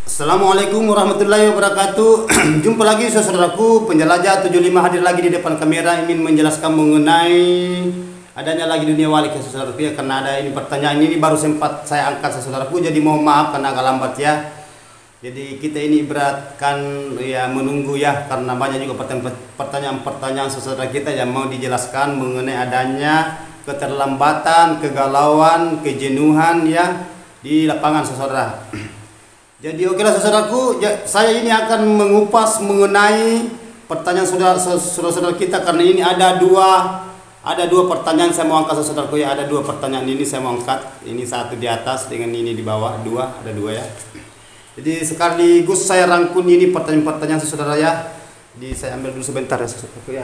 Assalamualaikum warahmatullahi wabarakatuh. Jumpa lagi saudaraku penjelajah 75 hadir lagi di depan kamera ingin menjelaskan mengenai adanya lagi dunia walik ya saudaraku ya, karena ada ini pertanyaan ini baru sempat saya angkat saudaraku, jadi mohon maaf karena agak lambat ya. Jadi kita ini beratkan ya menunggu ya, karena banyak juga pertanyaan-pertanyaan saudara kita yang mau dijelaskan mengenai adanya keterlambatan, kegalauan, kejenuhan ya di lapangan saudara. Jadi okelah saudaraku, saya ini akan mengupas mengenai pertanyaan saudara kita, karena ini ada dua pertanyaan saya mau angkat saudaraku ya. Ada dua pertanyaan ini saya mau angkat, ini satu di atas dengan ini di bawah, ada dua ya. Jadi sekaligus saya rangkum ini pertanyaan-pertanyaan saudara ya. Jadi saya ambil dulu sebentar ya saudaraku ya.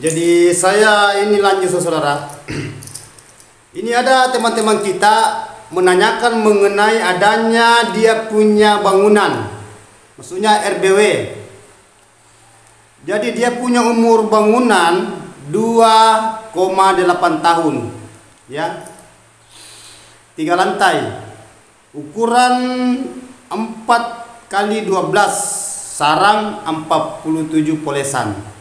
Jadi saya ini lanjut saudara. Ini ada teman-teman kita menanyakan mengenai adanya dia punya bangunan, maksudnya RBW. Jadi dia punya umur bangunan 2,8 tahun ya, 3 lantai, ukuran 4 kali 12, sarang 47 polesan.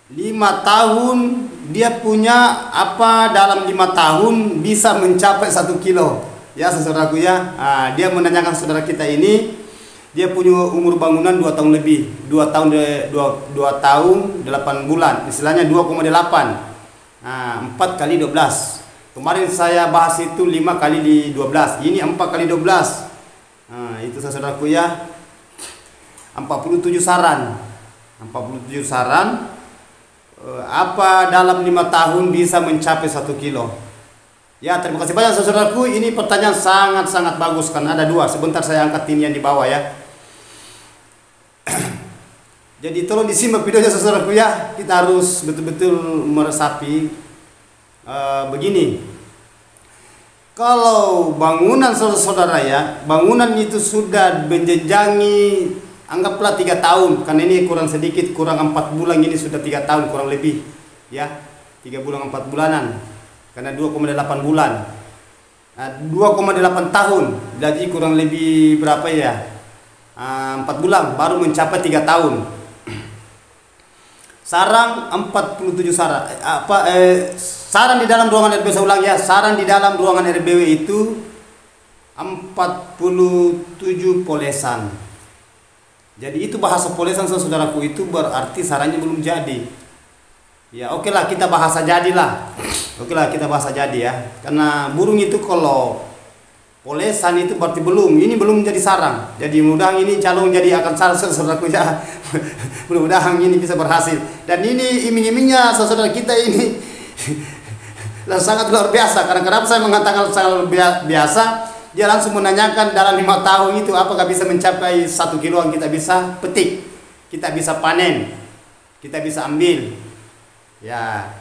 5 tahun dia punya apa, dalam 5 tahun bisa mencapai 1 kilo ya saudaraku ya. Dia menanyakan saudara kita ini, dia punya umur bangunan 2 tahun lebih, 2 tahun 8 bulan, istilahnya 2,8. 4 kali 12. Kemarin saya bahas itu 5 kali di 12, ini 4 kali 12. Itu saudaraku ya, 47 saran. 47 saran apa dalam 5 tahun bisa mencapai 1 kilo ya. Terima kasih banyak saudaraku, ini pertanyaan sangat-sangat bagus, kan ada dua. Sebentar saya angkat ini yang di bawah ya. Jadi tolong disimak videonya saudaraku ya, kita harus betul-betul meresapi. Begini, kalau bangunan saudara ya, bangunan itu sudah menjenjangi anggaplah 3 tahun, karena ini kurang sedikit, kurang 4 bulan, ini sudah 3 tahun kurang lebih ya, 3 bulan 4 bulanan, karena 2,8 bulan. 2,8 tahun jadi kurang lebih berapa ya, 4 bulan baru mencapai 3 tahun. Sarang 47 sarang, sarang di dalam ruangan RBW, saya ulang ya, sarang di dalam ruangan RBW itu 47 polesan. Jadi itu bahasa polesan saudaraku, itu berarti sarangnya belum jadi. Ya oke lah, kita bahasa jadilah. Oke lah, kita bahasa jadi ya. Karena burung itu kalau polesan itu berarti belum, ini belum jadi sarang. Jadi mudah-mudahan ini calon jadi akan sarang saudaraku ya. Mudah-mudahan ini bisa berhasil. Dan ini iming-imingnya saudara kita ini sangat luar biasa. Karena kenapa saya mengatakan sangat luar biasa? Dia langsung menanyakan dalam 5 tahun itu apakah bisa mencapai 1 kiloan kita bisa petik, kita bisa panen, kita bisa ambil. Ya,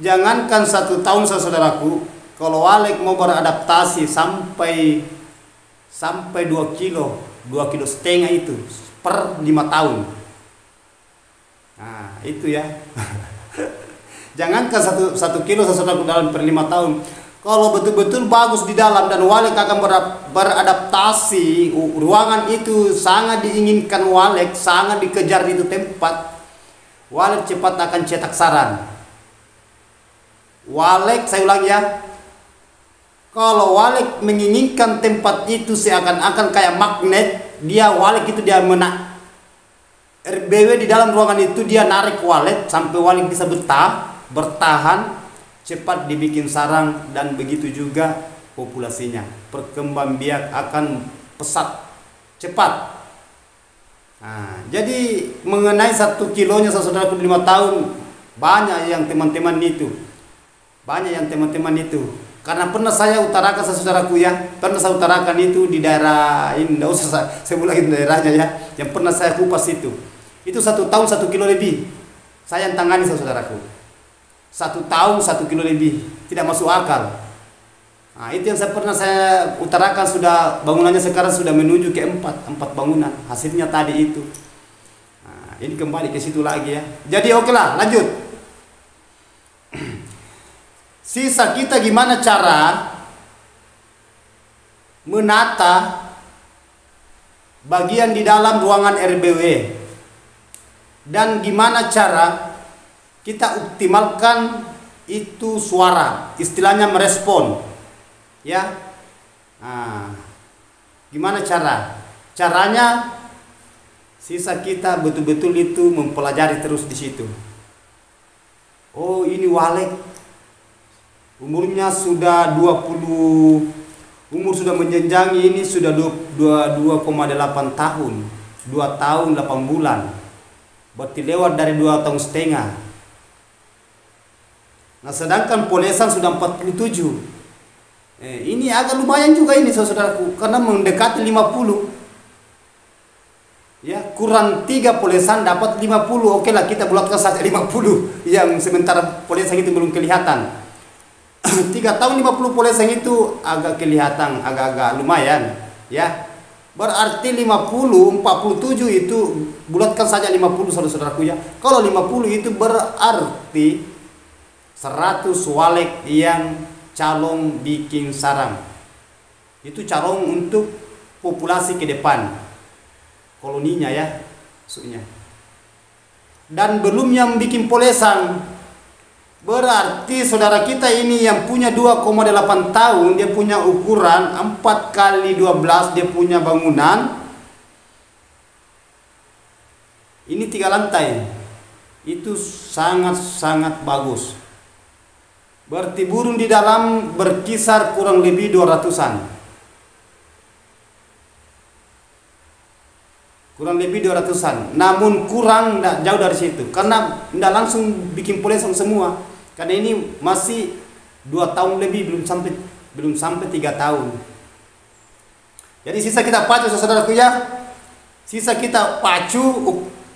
jangankan 1 tahun saudaraku, kalau walek mau beradaptasi sampai 2 kilo, 2,5 kilo itu per 5 tahun. Nah, itu ya. Jangankan 1 kilo saudaraku dalam per 5 tahun. Kalau betul-betul bagus di dalam dan walek akan beradaptasi, ruangan itu sangat diinginkan walek, sangat dikejar itu tempat, walek cepat akan cetak sarang. Walek, saya ulang ya, kalau walek menginginkan tempat itu seakan-akan kayak magnet, dia walek itu dia RBW di dalam ruangan itu dia narik walek sampai walek bisa bertahan, cepat dibikin sarang, dan begitu juga populasinya, perkembangbiak akan pesat cepat. Jadi mengenai 1 kilonya saudaraku 5 tahun, banyak yang teman-teman itu, karena pernah saya utarakan saudaraku ya, pernah saya utarakan itu di daerah ini, tidak usah saya ulangi daerahnya ya, yang pernah saya kupas itu 1 tahun 1 kilo lebih saya yang tangani saudaraku. 1 tahun 1 kilo lebih, tidak masuk akal. Itu yang pernah saya utarakan, sudah bangunannya sekarang sudah menuju ke 4 bangunan, hasilnya tadi itu. Ini kembali ke situ lagi ya. Jadi oke lah, lanjut. Sisa kita gimana cara menata bagian di dalam ruangan RBW, dan gimana cara kita optimalkan itu suara, istilahnya merespon, ya. Gimana caranya? Sisa kita betul-betul itu mempelajari terus di situ. Oh, ini Walek umurnya sudah 20, umur sudah menjenjangi, ini sudah 2,8 tahun, 2 tahun 8 bulan, berarti lewat dari 2 tahun setengah. Nah, sedangkan Polesan sudah 47. Ini agak lumayan juga ini saudaraku, karena mendekati 50. Ya, kurang 3 Polesan dapat 50. Oke lah, kita bulatkan saja 50 yang sementara Polesan itu belum kelihatan. 3 tahun 50 Polesan itu agak kelihatan, agak-agak lumayan, ya. Berarti 50, 47 itu bulatkan saja 50 saudara-saudaraku ya. Kalau 50 itu berarti 100 Walek yang calon bikin sarang. Itu calon untuk populasi ke depan, koloninya ya, maksudnya. Dan belum yang bikin Polesan. Berarti saudara kita ini yang punya 2,8 tahun, dia punya ukuran 4 kali 12, dia punya bangunan. Ini 3 lantai. Itu sangat-sangat bagus. Berarti burung di dalam berkisar kurang lebih 200-an. Kurang lebih 200-an. Namun kurang jauh dari situ. Karena tidak langsung bikin Polesan semua. Karena ini masih 2 tahun lebih, belum sampai 3 tahun. Jadi sisa kita pacu saudaraku ya. Sisa kita pacu,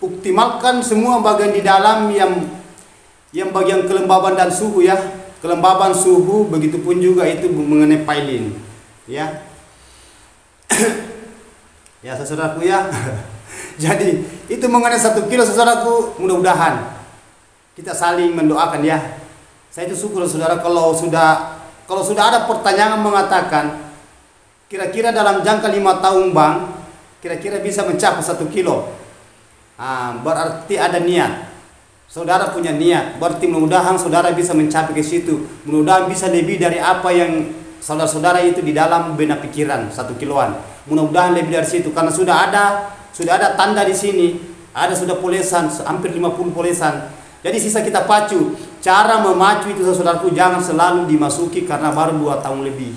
optimalkan semua bagian di dalam yang bagian kelembaban dan suhu ya. Kelembaban suhu, begitupun juga itu mengenai pilin, ya. Ya saudaraku ya. Jadi itu mengenai 1 kilo saudaraku, mudah-mudahan kita saling mendoakan ya. Saya itu syukur saudara kalau sudah ada pertanyaan mengatakan kira-kira dalam jangka 5 tahun Bang, kira-kira bisa mencapai 1 kilo. Berarti ada niat. Saudara punya niat, berarti mudah-mudahan saudara bisa mencapai ke situ. Mudah-mudahan bisa lebih dari apa yang saudara-saudara itu di dalam benak pikiran 1 kiloan. Mudah-mudahan lebih dari situ, karena sudah ada tanda di sini. Ada sudah Polesan, hampir 50 Polesan. Jadi sisa kita pacu. Cara memacu itu saudaraku jangan selalu dimasuki karena baru 2 tahun lebih.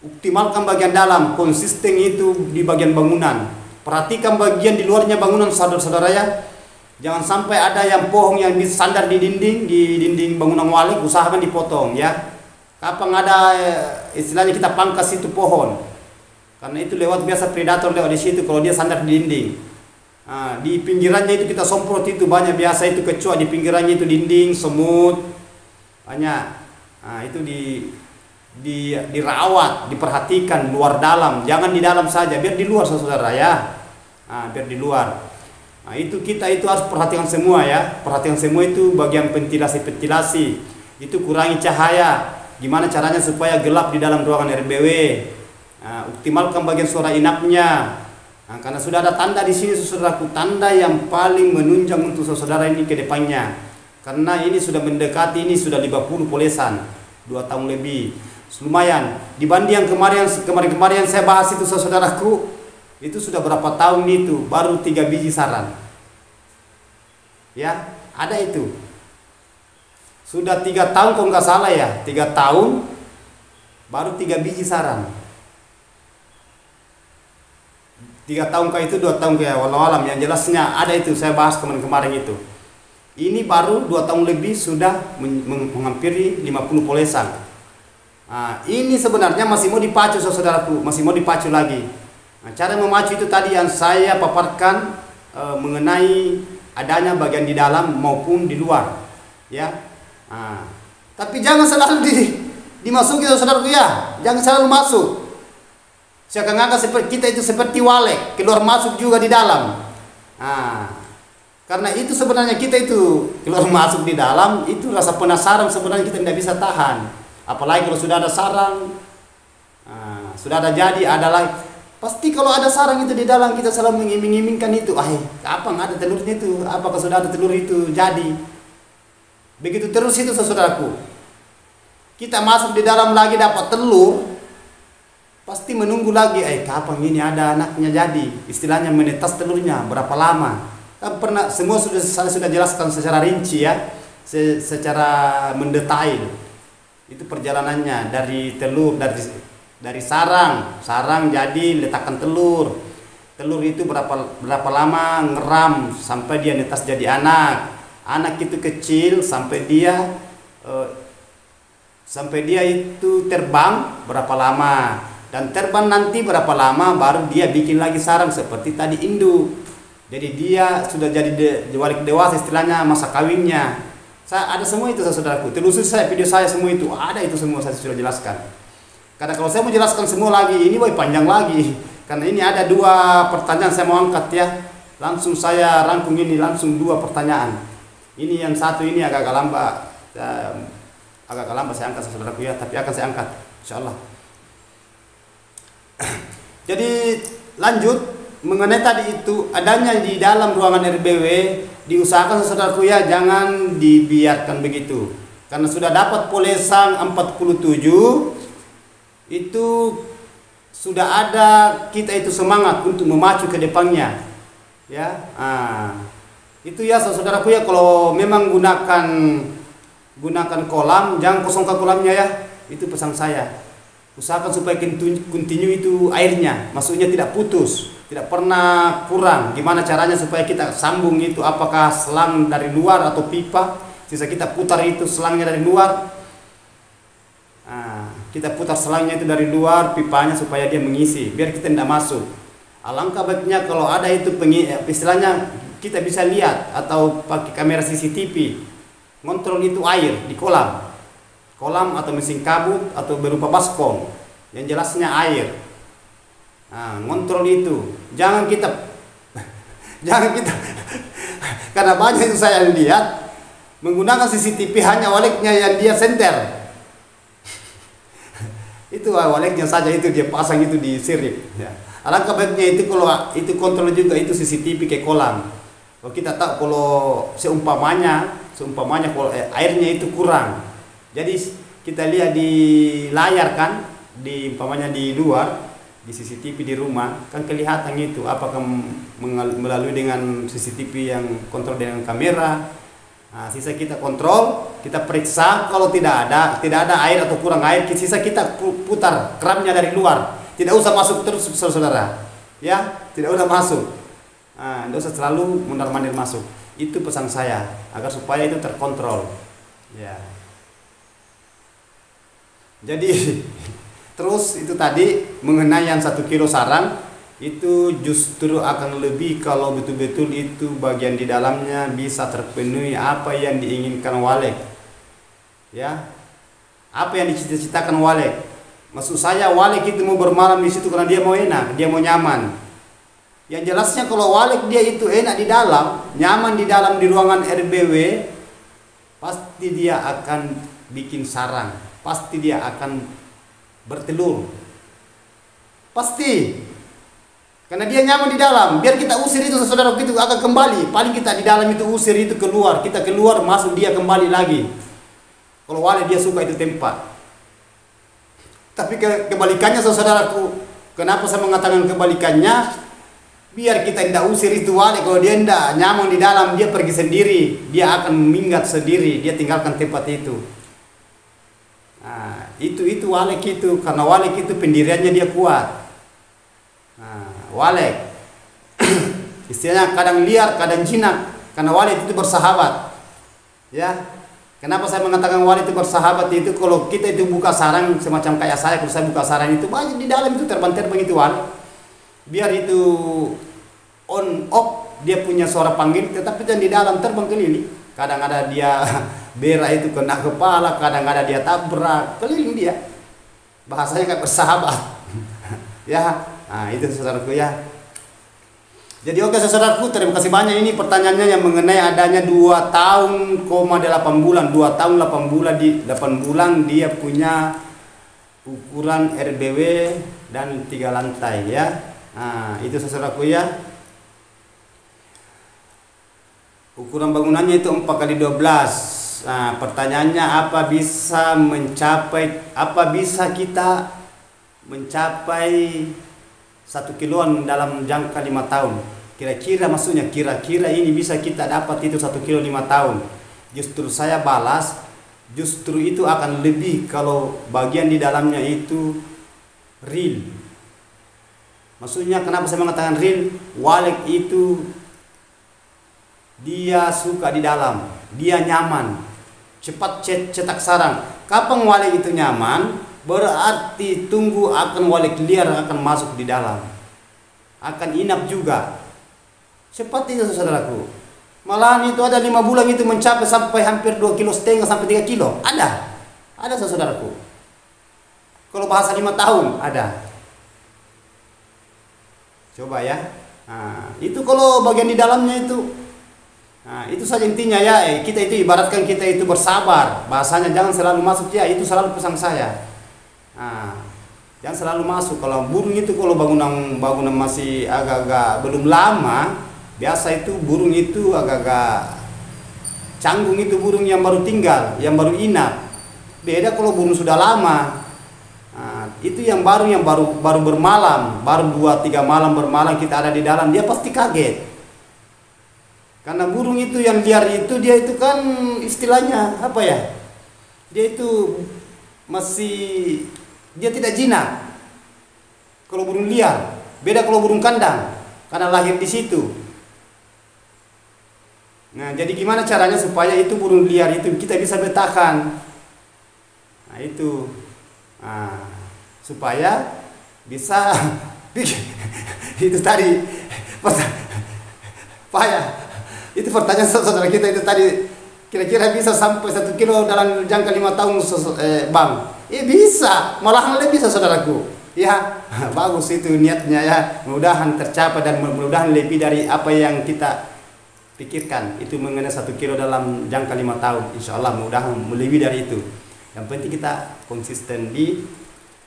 Optimalkan bagian dalam, konsisten itu di bagian bangunan. Perhatikan bagian di luarnya bangunan saudara-saudara ya. Jangan sampai ada yang pohon yang disandar di dinding bangunan Walek, usahakan dipotong ya. Kapan ada istilahnya kita pangkas itu pohon. Karena itu lewat biasa predator lewat di situ kalau dia sandar di dinding. Di pinggirannya itu kita semprot itu banyak biasa itu kecoa di pinggirannya itu dinding, semut. Banyak. Itu dirawat, diperhatikan luar dalam, jangan di dalam saja, biar di luar saudara ya. Biar di luar. Itu kita itu harus perhatikan semua ya. Perhatikan semua itu bagian ventilasi. Itu kurangi cahaya. Gimana caranya supaya gelap di dalam ruangan RBW. Optimalkan bagian suara inapnya. Karena sudah ada tanda di sini saudaraku, tanda yang paling menunjang untuk saudara ini ke depannya. Karena ini sudah mendekati, ini sudah 50 Polesan, 2 tahun lebih. Lumayan dibanding yang kemarin saya bahas itu saudaraku, itu sudah berapa tahun itu baru 3 biji sarang ya. Ada itu sudah 3 tahun kalau nggak salah ya, 3 tahun baru 3 biji sarang. 3 tahun kayak itu, 2 tahun kayak walau-alam yang jelasnya ada itu saya bahas kemarin itu. Ini baru 2 tahun lebih sudah menghampiri 50 Polesan. Ini sebenarnya masih mau dipacu saudaraku, masih mau dipacu lagi. Cara memacu itu tadi yang saya paparkan mengenai adanya bagian di dalam maupun di luar, ya. Tapi jangan selalu dimasuki saudaraku ya, jangan selalu masuk. Saya akan anggap seperti kita itu seperti Walek, keluar masuk juga di dalam. Karena itu sebenarnya kita itu kalau masuk di dalam itu rasa penasaran sebenarnya kita tidak bisa tahan. Apalagi kalau sudah ada sarang, sudah ada jadi adalah pasti kalau ada sarang itu di dalam kita selalu mengiming-imingkan itu. Kapan ada telurnya itu? Apakah sudah ada telur itu jadi? Begitu terus itu saudaraku. Kita masuk di dalam lagi dapat telur, pasti menunggu lagi. Kapan ini ada anaknya jadi? Istilahnya menetas telurnya berapa lama? Kan pernah semua saya sudah jelaskan secara rinci ya, secara mendetail. Itu perjalanannya dari telur dari sarang jadi letakkan telur itu berapa lama ngeram sampai dia netas jadi anak itu kecil sampai dia itu terbang berapa lama, dan terbang nanti berapa lama baru dia bikin lagi sarang seperti tadi induk. Jadi dia sudah jadi walik dewasa istilahnya masa kawinnya. Ada semua itu saudaraku. Telusuri saya video saya semua itu ada, itu semua saya sudah jelaskan. Karena kalau saya mau jelaskan semua lagi ini panjang lagi. Karena ini ada 2 pertanyaan saya mau angkat ya. Langsung saya rangkum ini langsung 2 pertanyaan. Ini yang satu ini agak lambat. Agak lambat saya angkat saudaraku ya, tapi akan saya angkat insyaallah. Jadi lanjut mengenai tadi itu adanya di dalam ruangan RBW, diusahakan saudaraku ya jangan dibiarkan begitu. Karena sudah dapat polesang 47 itu sudah ada kita itu semangat untuk memacu ke depannya. Ya. Itu ya saudaraku ya, kalau memang gunakan kolam jangan kosongkan kolamnya ya. Itu pesan saya. Usahakan supaya continue itu airnya, maksudnya tidak putus, tidak pernah kurang. Gimana caranya supaya kita sambung itu, apakah selang dari luar atau pipa, sisa kita putar itu selangnya dari luar. Kita putar selangnya itu dari luar, pipanya supaya dia mengisi, biar kita tidak masuk. Alangkah baiknya kalau ada itu istilahnya kita bisa lihat atau pakai kamera CCTV, ngontrol itu air di kolam atau mesin kabut atau berupa baskom, yang jelasnya air. Ngontrol itu, jangan kita karena banyak itu saya lihat menggunakan CCTV hanya waliknya yang dia senter. Itu waliknya saja itu dia pasang itu di sirip. Ya. Alangkah baiknya itu kalau itu kontrol juga itu CCTV ke kolam. Kalau kita tahu kalau seumpamanya kalau airnya itu kurang. Jadi kita lihat di layar kan, umpamanya di luar, di CCTV di rumah, kan kelihatan itu apakah melalui dengan CCTV yang kontrol dengan kamera. Sisa kita kontrol, kita periksa kalau tidak ada air atau kurang air, sisa kita putar keramnya dari luar. Tidak usah masuk terus saudara. Ya, tidak usah masuk. Tidak usah selalu mondar-mandir masuk. Itu pesan saya agar supaya itu terkontrol. Ya. Jadi terus itu tadi mengenai yang 1 kilo sarang itu justru akan lebih kalau betul-betul itu bagian di dalamnya bisa terpenuhi apa yang diinginkan walek. Ya. Apa yang dicita-citakan walek. Maksud saya walek itu mau bermalam di situ karena dia mau enak, dia mau nyaman. Yang jelasnya kalau walek dia itu enak di dalam, nyaman di dalam di ruangan RBW, pasti dia akan bikin sarang. Pasti dia akan bertelur. Pasti. Karena dia nyaman di dalam. Biar kita usir itu saudara itu akan kembali. Paling kita di dalam itu usir itu keluar. Kita keluar masuk dia kembali lagi. Kalau wali dia suka itu tempat. Tapi kebalikannya saudaraku. Kenapa saya mengatakan kebalikannya? Biar kita tidak usir itu wali. Kalau dia tidak nyaman di dalam, dia pergi sendiri. Dia akan minggat sendiri. Dia tinggalkan tempat itu. Itu walek itu, karena walek itu pendiriannya dia kuat. Walek istilahnya kadang liar kadang jinak, karena walek itu bersahabat. Ya, kenapa saya mengatakan walek itu bersahabat itu? Kalau kita itu buka sarang semacam kayak saya, kalau saya buka sarang itu banyak di dalam itu terbang-terbang itu walek. Biar itu on off dia punya suara panggil, tetapi dan di dalam terbang keliling. Kadang ada dia berak itu kena kepala, kadang ada dia tabrak, keliling dia. Bahasanya kayak bersahabat. Ya, itu saudaraku ya. Jadi oke saudaraku, terima kasih banyak. Ini pertanyaannya yang mengenai adanya 2 tahun, 8 bulan. 2 tahun 8 bulan di 8 bulan dia punya ukuran RBW dan 3 lantai ya. Nah, itu saudaraku ya. Ukuran bangunannya itu 4 kali 12. Nah, pertanyaannya apa bisa kita mencapai 1 kiloan dalam jangka 5 tahun. Kira-kira maksudnya kira-kira ini bisa kita dapat itu 1 kilo 5 tahun. Justru saya balas, justru itu akan lebih kalau bagian di dalamnya itu real. Maksudnya kenapa saya mengatakan real? Wallet itu dia suka di dalam, dia nyaman, cepat cetak sarang. Kapan wallet itu nyaman? Berarti tunggu akan wallet liar akan masuk di dalam, akan inap juga. Seperti itu saudaraku. Malahan itu ada 5 bulan itu mencapai sampai hampir 2,5 kilo sampai 3 kilo. Ada saudaraku. Kalau bahasa 5 tahun ada. Coba ya. Nah, itu kalau bagian di dalamnya itu. Nah, itu saja intinya ya. Kita itu ibaratkan kita itu bersabar. Bahasanya jangan selalu masuk ya. Itu selalu pesan saya. Nah, jangan selalu masuk. Kalau burung itu kalau bangunan masih agak-agak belum lama, biasa itu burung itu agak-agak canggung, itu burung yang baru tinggal, yang baru inap. Beda kalau burung sudah lama. Nah, itu yang baru bermalam, baru 2-3 malam bermalam kita ada di dalam, dia pasti kaget. Karena burung itu yang liar itu dia itu kan istilahnya apa ya? Dia itu dia tidak jinak. Kalau burung liar, beda kalau burung kandang karena lahir di situ. Nah, jadi gimana caranya supaya itu burung liar itu kita bisa bertahan? Nah, itu. Nah, supaya bisa itu tadi itu pertanyaan saudara kita itu tadi, kira-kira bisa sampai 1 kilo dalam jangka 5 tahun Bang? Bisa, malahan lebih bisa saudaraku. Ya, bagus itu niatnya ya. Mudah-mudahan tercapai dan mudah-mudahan lebih dari apa yang kita pikirkan. Itu mengenai 1 kilo dalam jangka 5 tahun. Insya Allah mudah-mudahan lebih dari itu. Yang penting kita konsisten di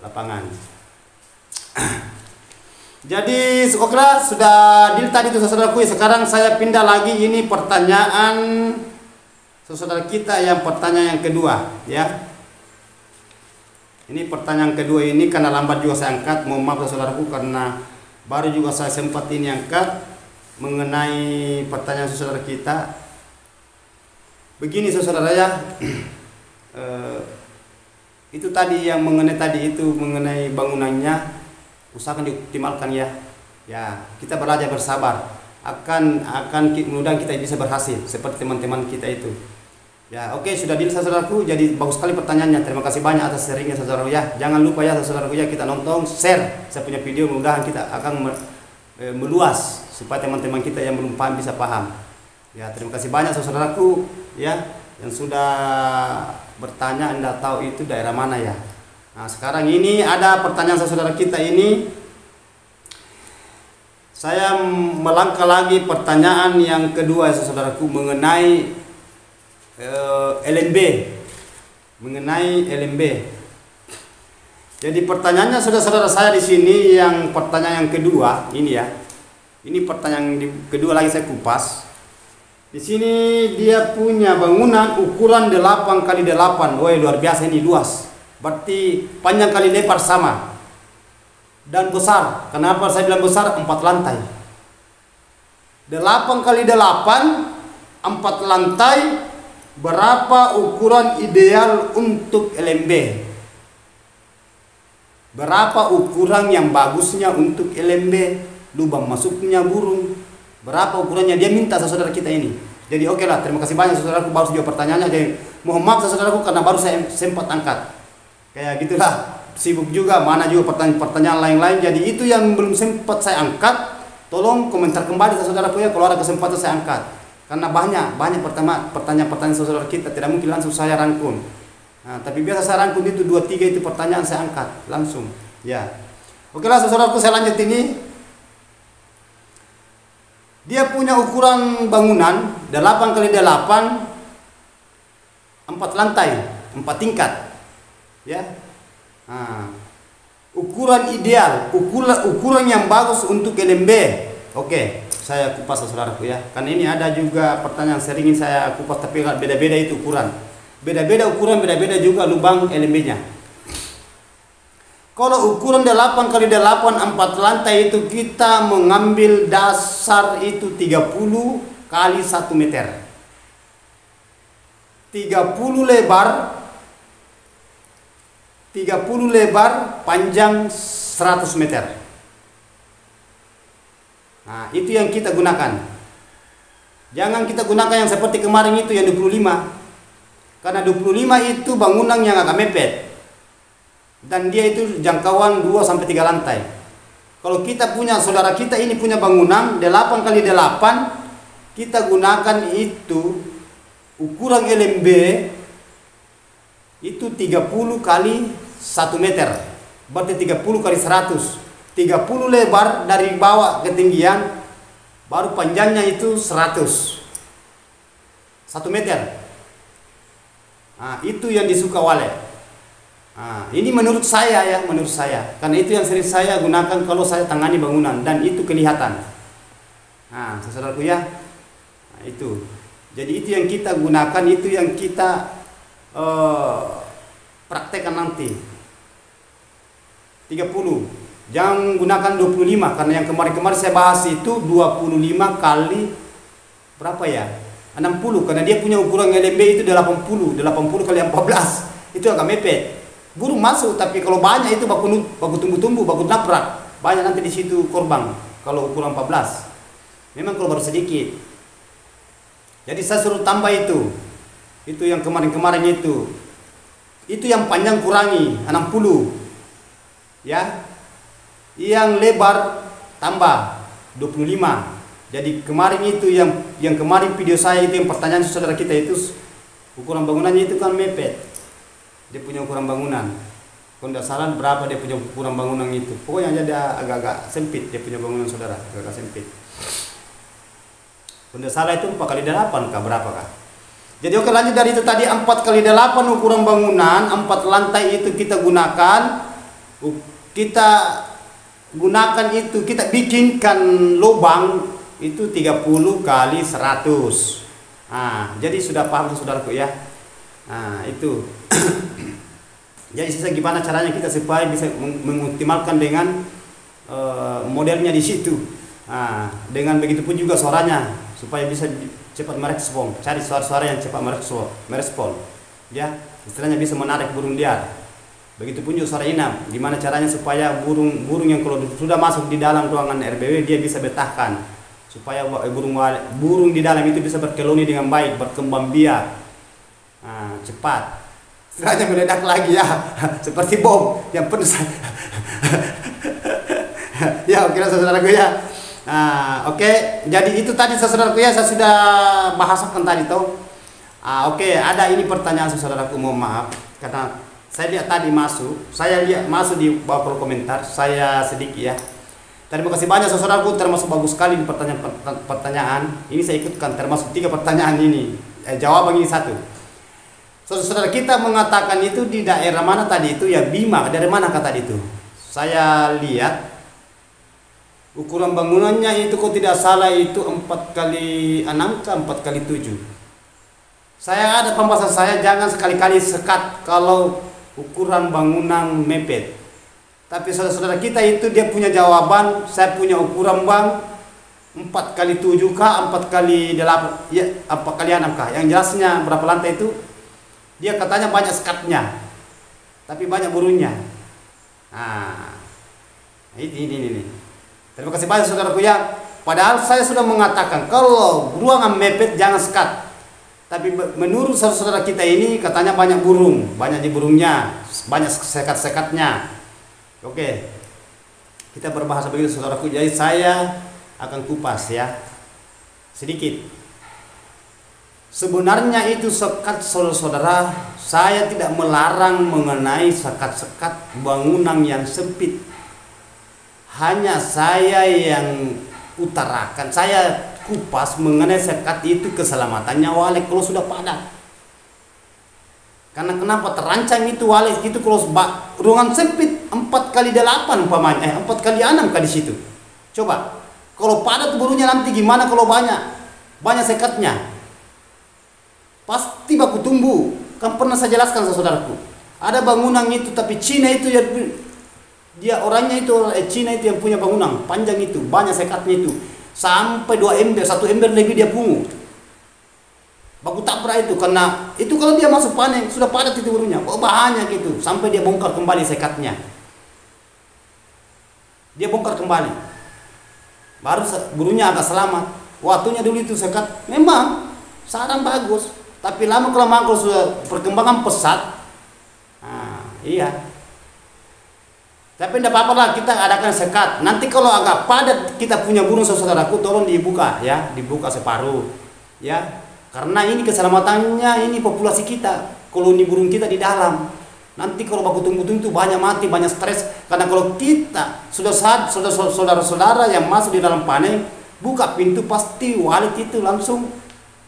lapangan. Jadi okelah, sudah deal tadi itu saudaraku. Sekarang saya pindah lagi, ini pertanyaan saudara kita yang pertanyaan yang kedua ya. Ini pertanyaan kedua ini karena lambat juga saya angkat. Mohon maaf saudaraku karena baru juga saya sempat ini angkat mengenai pertanyaan saudara kita. Begini saudara ya. Itu tadi yang mengenai bangunannya, usahakan dioptimalkan ya. Ya, kita belajar bersabar. Mudah-mudahan kita bisa berhasil seperti teman-teman kita itu. Ya, oke, sudah deal saudaraku. Jadi bagus sekali pertanyaannya. Terima kasih banyak atas sharingnya saudaraku ya. Jangan lupa ya saudaraku ya, kita nonton, share saya punya video, mudah-mudahan kita akan meluas supaya teman-teman kita yang belum paham bisa paham. Ya, terima kasih banyak saudaraku ya yang sudah bertanya. Anda tahu itu daerah mana ya. Nah, sekarang ini ada pertanyaan saudara kita ini. Saya melangkah lagi pertanyaan yang kedua saudaraku mengenai LMB. Jadi pertanyaannya saudara-saudara saya di sini yang pertanyaan yang kedua ini ya. Ini pertanyaan kedua lagi saya kupas. Di sini dia punya bangunan ukuran 8 kali 8. Woi, luar biasa ini, luas. Berarti panjang kali lebar sama. Dan besar. Kenapa saya bilang besar? 4 lantai. 8 kali 8, 4 lantai. Berapa ukuran ideal untuk LMB? Berapa ukuran yang bagusnya untuk LMB? Lubang masuknya burung. Berapa ukurannya? Dia minta saudara kita ini. Jadi oke lah, terima kasih banyak saudaraku, baru jawab pertanyaannya. Jadi mohon maaf saudaraku karena baru saya sempat angkat. Kayak gitulah, sibuk juga, mana juga pertanyaan lain-lain. Jadi itu yang belum sempat saya angkat, tolong komentar kembali saudaraku ya, kalau ada kesempatan saya angkat. Karena banyak pertanyaan saudara kita, tidak mungkin langsung saya rangkum. Nah, tapi biasa saya rangkum itu 2-3 itu pertanyaan saya angkat langsung. Ya. Oke lah saudaraku, saya lanjut ini. Dia punya ukuran bangunan 8 kali 8, 4 lantai, 4 tingkat. Ya. Nah, ukuran ideal, ukuran yang bagus untuk LMB. Oke, saya kupas saudaraku ya. Karena ini ada juga pertanyaan sering saya kupas, tapi beda-beda itu ukuran. Beda-beda ukuran, beda-beda juga lubang LMB-nya. Kalau ukuran 8 kali 8 4 lantai itu kita mengambil dasar itu 30 kali 1 meter. 30 lebar, panjang 100 meter. Nah, itu yang kita gunakan. Jangan kita gunakan yang seperti kemarin itu yang 25. Karena 25 itu bangunan yang agak mepet. Dan dia itu jangkauan 2 sampai 3 lantai. Kalau kita punya, saudara kita ini punya bangunan 8 kali 8, kita gunakan itu ukuran LMB itu 30 kali 1 meter. Berarti 30 kali 100. 30 lebar dari bawah ketinggian, baru panjangnya itu 100. 1 meter. Nah, itu yang disuka Wale. Nah, ini menurut saya ya, menurut saya. Karena itu yang sering saya gunakan kalau saya tangani bangunan dan itu kelihatan. Nah, saudaraku ya. Nah, itu. Jadi itu yang kita gunakan, itu yang kita praktekkan nanti. 30. Jangan gunakan 25 karena yang kemarin-kemarin saya bahas itu 25 kali berapa ya? 60 karena dia punya ukuran LMB itu 80 kali 14. Itu agak mepet. Burung masuk, tapi kalau banyak itu baku tumbuh-tumbuh, baku naprak. Banyak nanti di situ korban kalau ukuran 14. Memang kalau baru sedikit. Jadi saya suruh tambah itu. Itu yang kemarin-kemarin itu. Itu yang panjang kurangi 60. Ya. Yang lebar tambah 25. Jadi kemarin itu yang kemarin video saya itu yang pertanyaan saudara kita itu ukuran bangunannya itu kan mepet. Dia punya ukuran bangunan. Kalau tidak salah berapa dia punya ukuran bangunan itu. Pokoknya dia agak-agak sempit dia punya bangunan saudara, agak sempit. Kalau tidak salah itu 4 kali 8 kah berapa kah? Jadi oke, lanjut dari itu tadi 4 kali 8 ukuran bangunan, 4 lantai itu kita gunakan. Kita gunakan itu, kita bikinkan lubang itu 30 kali 100. Nah, jadi sudah paham saudaraku ya. Nah, itu. Jadi sisa gimana caranya kita supaya bisa mengoptimalkan dengan modelnya di situ. Nah, dengan begitu pun juga suaranya supaya bisa cepat merespon. Cari suara-suara yang cepat merespon. Ya, istilahnya bisa menarik burung liar. Begitupun juga suara inap. Gimana caranya supaya burung yang kalau sudah masuk di dalam ruangan RBW dia bisa betahkan. Supaya burung di dalam itu bisa berkoloni dengan baik, berkembang biak. Nah, cepat. Istilahnya meledak lagi ya, seperti bom yang penuh. Ya, oke saudaraku ya. Nah, oke. Jadi itu tadi saudaraku ya, saya sudah bahasakan tadi toh. Oke, ada ini pertanyaan saudaraku, mohon maaf karena saya lihat tadi masuk di bawah kolom komentar, saya sedikit ya. Terima kasih banyak saudaraku, termasuk bagus sekali di pertanyaan. Ini saya ikutkan termasuk 3 pertanyaan ini. Jawaban ini 1. Saudara kita mengatakan itu di daerah mana tadi itu ya, Bima. Dari mana kata itu? Saya lihat ukuran bangunannya itu kok tidak salah itu 4 kali 6 ke 4 kali 7. Saya ada pembahasan saya jangan sekali-kali sekat kalau ukuran bangunan mepet. Tapi saudara-saudara kita itu dia punya jawaban, saya punya ukuran bang 4 kali 7 kah, 4 kali 8, ya 4 kali 6 kah. Yang jelasnya berapa lantai itu? Dia katanya banyak sekatnya, tapi banyak burungnya. Nah, ini. Terima kasih banyak saudaraku ya. Padahal saya sudah mengatakan kalau ruangan mepet jangan sekat. Tapi menurut saudara kita ini katanya banyak burung, banyak di burungnya, banyak sekat-sekatnya. Oke, kita berbahasa begitu saudaraku. Jadi saya akan kupas ya sedikit. Sebenarnya itu sekat saudara-saudara, saya tidak melarang mengenai sekat-sekat bangunan yang sempit. Hanya saya yang utarakan, saya kupas mengenai sekat itu keselamatannya wale kalau sudah padat. Karena kenapa terancam itu wale itu kalau ruangan sempit 4 kali 8 umpamanya 4 kali 6 di situ. Coba kalau padat burunya nanti gimana kalau banyak sekatnya? Pasti baku tumbuh. Kan pernah saya jelaskan saudaraku. Ada bangunan itu tapi Cina itu ya dia orangnya itu Cina itu yang punya bangunan panjang itu banyak sekatnya itu sampai 2 ember 1 ember lebih dia pungut. Baku tabrak itu karena itu kalau dia masuk panen sudah padat itu burunya. Oh banyak itu sampai dia bongkar kembali sekatnya. Dia bongkar kembali. Baru burunya agak selamat. Waktunya dulu itu sekat memang sarang bagus, tapi lama kelamaan kalau sudah perkembangan pesat, nah, iya. Tapi tidak apa-apa lah kita adakan sekat. Nanti kalau agak padat kita punya burung saudaraku, tolong dibuka ya, dibuka separuh, ya. Karena ini keselamatannya, ini populasi kita, koloni burung kita di dalam. Nanti kalau baku tumbuh-tumbuh itu banyak mati, banyak stres. Karena kalau kita sudah saudara-saudara yang masuk di dalam panen, buka pintu pasti walik itu langsung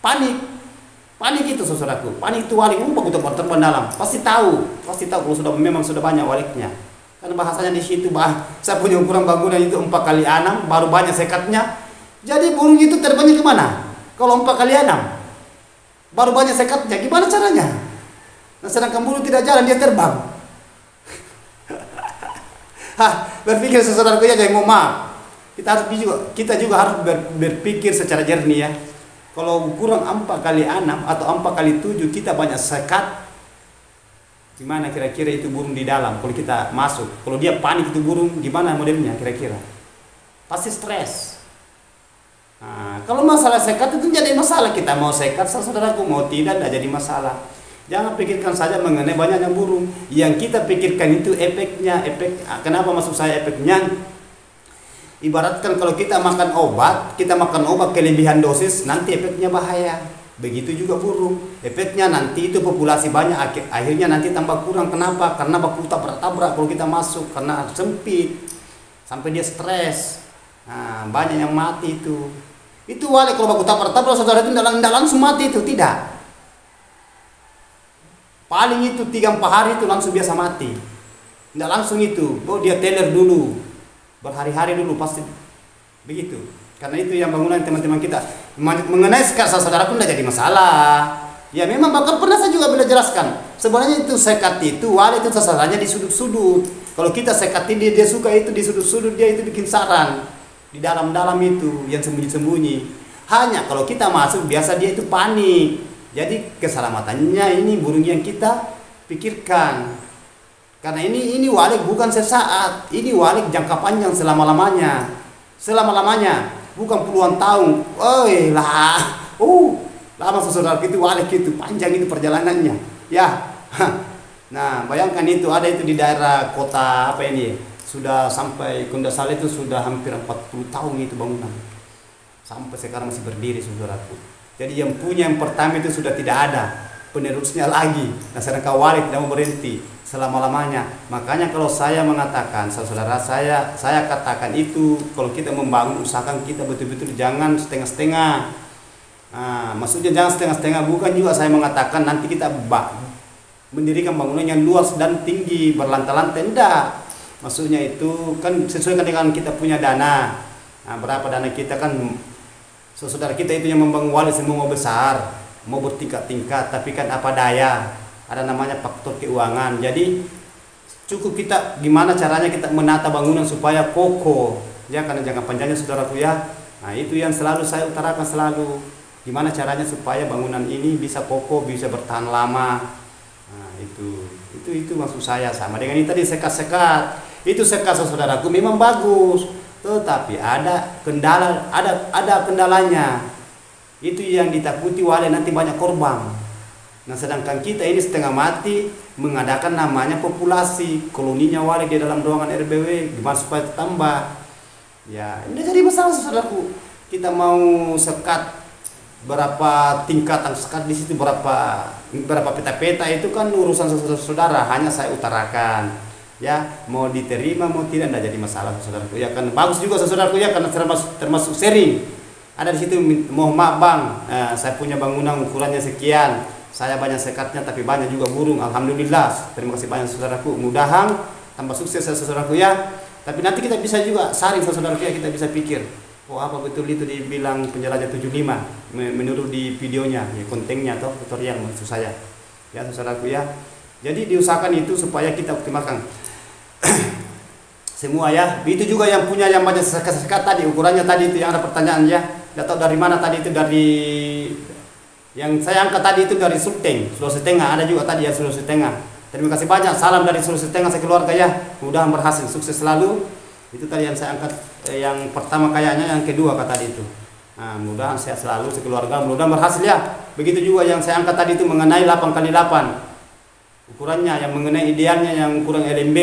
panik. Panik itu saudaraku, panik itu walik. Baku terbang dalam, pasti tahu kalau sudah memang sudah banyak waliknya. Karena bahasanya di situ saya punya ukuran bangunan itu 4 kali 6, baru banyak sekatnya. Jadi burung itu terbangnya kemana? Kalau 4 kali 6 baru banyak sekatnya, gimana caranya? Nah, sedangkan burung tidak jalan, dia terbang. Berpikir saudaraku ya, jangan mau maaf. Kita juga harus berpikir secara jernih ya. Kalau ukuran 4 kali 6 atau 4 kali 7 kita banyak sekat, gimana kira-kira itu burung di dalam? Kalau kita masuk, kalau dia panik itu burung, gimana modelnya kira-kira? Pasti stres. Nah, kalau masalah sekat itu jadi masalah, kita mau sekat saudaraku mau tidak jadi masalah. Jangan pikirkan saja mengenai banyaknya burung. Yang kita pikirkan itu efeknya, kenapa maksud saya efeknya? Ibaratkan kalau kita makan obat kelebihan dosis, nanti efeknya bahaya. Begitu juga burung, efeknya nanti itu populasi banyak, akhirnya nanti tambah kurang. Kenapa? Karena baku tabrak kalau kita masuk, karena sempit sampai dia stres. Nah, banyak yang mati itu. Itu wale kalau baku tabrak saudara itu tidak langsung mati itu, tidak. Paling itu 3-4 hari itu langsung biasa mati. Tidak langsung itu. Oh dia teler dulu. Berhari-hari dulu pasti begitu. Karena itu yang bangunan teman-teman kita mengenai sekat saudara pun tidak jadi masalah. Ya memang bakal pernah saya juga bila jelaskan. Sebenarnya itu sekat itu wale itu sasarannya di sudut-sudut. Kalau kita sekatin dia suka itu di sudut-sudut, dia itu bikin sarang. Di dalam-dalam itu yang sembunyi-sembunyi. Hanya kalau kita masuk biasa dia itu panik. Jadi keselamatannya ini burung yang kita pikirkan. Karena ini walik bukan sesaat, ini walik jangka panjang selama-lamanya. Selama-lamanya, bukan puluhan tahun. Lama saudara itu walik itu panjang itu perjalanannya. Ya. Nah, bayangkan itu ada itu di daerah kota apa ini? Sudah sampai Kundasal itu sudah hampir 40 tahun itu bangunan. Sampai sekarang masih berdiri saudaraku. Jadi yang punya yang pertama itu sudah tidak ada penerusnya lagi. Nah, sedangkan wali tidak mau berhenti selama-lamanya. Makanya kalau saya mengatakan, saudara saya katakan itu kalau kita membangun usahakan kita betul-betul jangan setengah-setengah. Nah, maksudnya jangan setengah-setengah, bukan juga saya mengatakan nanti kita mendirikan bangunan yang luas dan tinggi berlantai-lantai, enggak. Maksudnya itu kan sesuai dengan kita punya dana. Nah, berapa dana kita kan saudara kita itu yang membangun wali semua mau besar, mau bertingkat-tingkat, tapi kan apa daya, ada namanya faktor keuangan. Jadi cukup kita gimana caranya kita menata bangunan supaya kokoh, ya karena jangka panjangnya saudaraku ya. Nah itu yang selalu saya utarakan selalu, gimana caranya supaya bangunan ini bisa kokoh, bisa bertahan lama. Nah itu maksud saya. Sama dengan ini tadi sekat-sekat, itu sekat saudaraku memang bagus, tetapi ada kendalanya. Itu yang ditakuti wale nanti banyak korban. Nah sedangkan kita ini setengah mati mengadakan namanya populasi koloninya wale di dalam ruangan RBW, gimana supaya tambah. Ya ini jadi masalah saudaraku. Kita mau sekat berapa tingkatan sekat di situ, berapa peta-peta itu kan urusan saudara, hanya saya utarakan. Ya mau diterima mau tidak jadi masalah saudaraku ya, kan bagus juga saudaraku ya, karena termasuk sharing. Ada di situ, mohon maaf bang, saya punya bangunan ukurannya sekian, saya banyak sekatnya tapi banyak juga burung. Alhamdulillah, terima kasih banyak saudaraku. Mudahan tambah sukses ya saudaraku ya. Tapi nanti kita bisa juga saring saudaraku ya, kita bisa pikir, oh apa betul itu dibilang penjelajah 75 menurut di videonya ya, kontennya atau tutorial maksud saya ya saudaraku ya. Jadi diusahakan itu supaya kita optimalkan semua ya. Itu juga yang punya yang banyak sekat tadi, ukurannya tadi itu yang ada pertanyaan ya. Tidak tahu dari mana tadi itu, dari yang saya angkat tadi itu dari Sulteng, Sulawesi Tengah. Ada juga tadi ya Sulawesi Tengah. Terima kasih banyak, salam dari Sulawesi Tengah sekeluarga ya. Mudah-mudahan berhasil, sukses selalu. Itu tadi yang saya angkat, yang pertama kayaknya, yang kedua kata tadi itu. Nah, mudah-mudahan sehat selalu sekeluarga, mudah-mudahan berhasil ya. Begitu juga yang saya angkat tadi itu mengenai 8x8. Ukurannya yang mengenai idealnya yang ukuran LMB.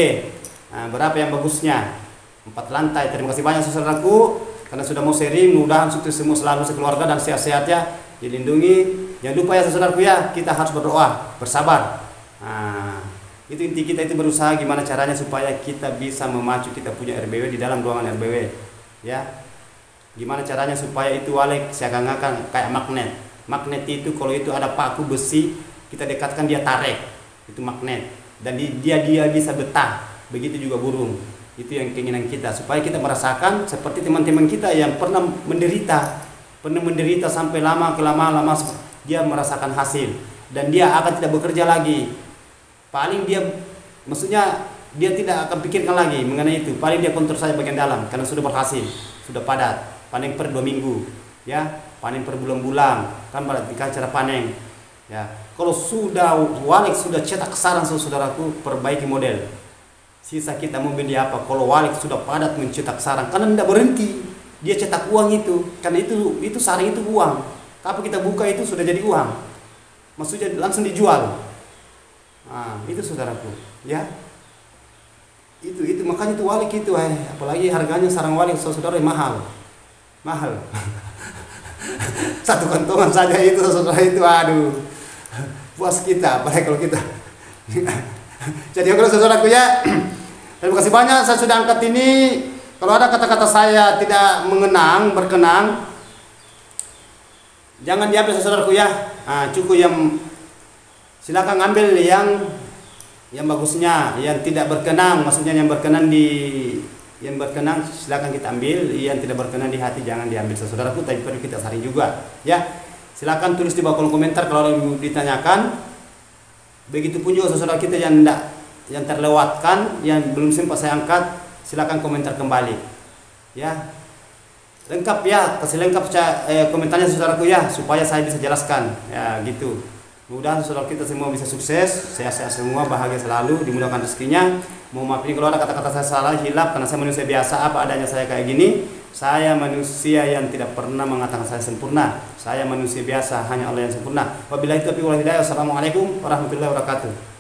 Nah, berapa yang bagusnya? 4 lantai. Terima kasih banyak saudaraku karena sudah mau sharing. Mudah-mudahan sukses semua selalu sekeluarga dan sehat-sehat ya. Dilindungi. Jangan lupa ya saudaraku ya, kita harus berdoa, bersabar. Nah, itu inti kita itu berusaha gimana caranya supaya kita bisa memacu kita punya RBW di dalam ruangan RBW. Ya. Gimana caranya supaya itu walek seakan-akan kayak magnet. Magnet itu kalau itu ada paku besi, kita dekatkan dia tarik. Itu magnet, dan dia bisa betah. Begitu juga burung. Itu yang keinginan kita, supaya kita merasakan seperti teman-teman kita yang pernah menderita sampai lama dia merasakan hasil, dan dia akan tidak bekerja lagi. Paling dia, maksudnya dia tidak akan pikirkan lagi mengenai itu. Paling dia kontrol saja bagian dalam karena sudah berhasil, sudah padat. Panen per 2 minggu, ya, panen per bulan-bulan, kan berarti cara panen. Ya, kalau sudah walek sudah cetak sarang saudaraku, perbaiki model. Sisa kita mau beli apa? Kalau walek sudah padat mencetak sarang, karena tidak berhenti, dia cetak uang itu, karena itu sarang itu uang. Tapi kita buka itu sudah jadi uang, maksudnya langsung dijual. Nah, itu saudaraku, ya. Itu makanya itu walek itu, apalagi harganya sarang walek saudara mahal. Satu kantongan saja itu saudara itu, aduh. Puas kita, apalagi kalau kita. Jadi kalau saudaraku ya, terima kasih banyak saya sudah angkat ini. Kalau ada kata-kata saya tidak berkenan, jangan diambil saudaraku ya. Nah, cukup yang silakan ambil yang bagusnya, yang tidak berkenan, maksudnya yang berkenan silakan kita ambil, yang tidak berkenan di hati jangan diambil saudaraku, tapi perlu kita saring juga ya. Silakan tulis di bawah kolom komentar kalau mau ditanyakan. Begitupun juga saudara kita yang terlewatkan, yang belum sempat saya angkat, silakan komentar kembali. Ya. Lengkap ya, kasih lengkap komentarnya saudaraku ya, supaya saya bisa jelaskan. Ya, gitu. Mudah-mudahan saudara kita semua bisa sukses, sehat-sehat semua, bahagia selalu, dimudahkan rezekinya. Mohon maaf ini kalau ada kata-kata saya salah, hilaf, karena saya manusia biasa, apa adanya saya kayak gini. Saya manusia yang tidak pernah mengatakan saya sempurna. Saya manusia biasa, hanya Allah yang sempurna. Wabillahi taufiq wal hidayah. Wassalamualaikum warahmatullahi wabarakatuh.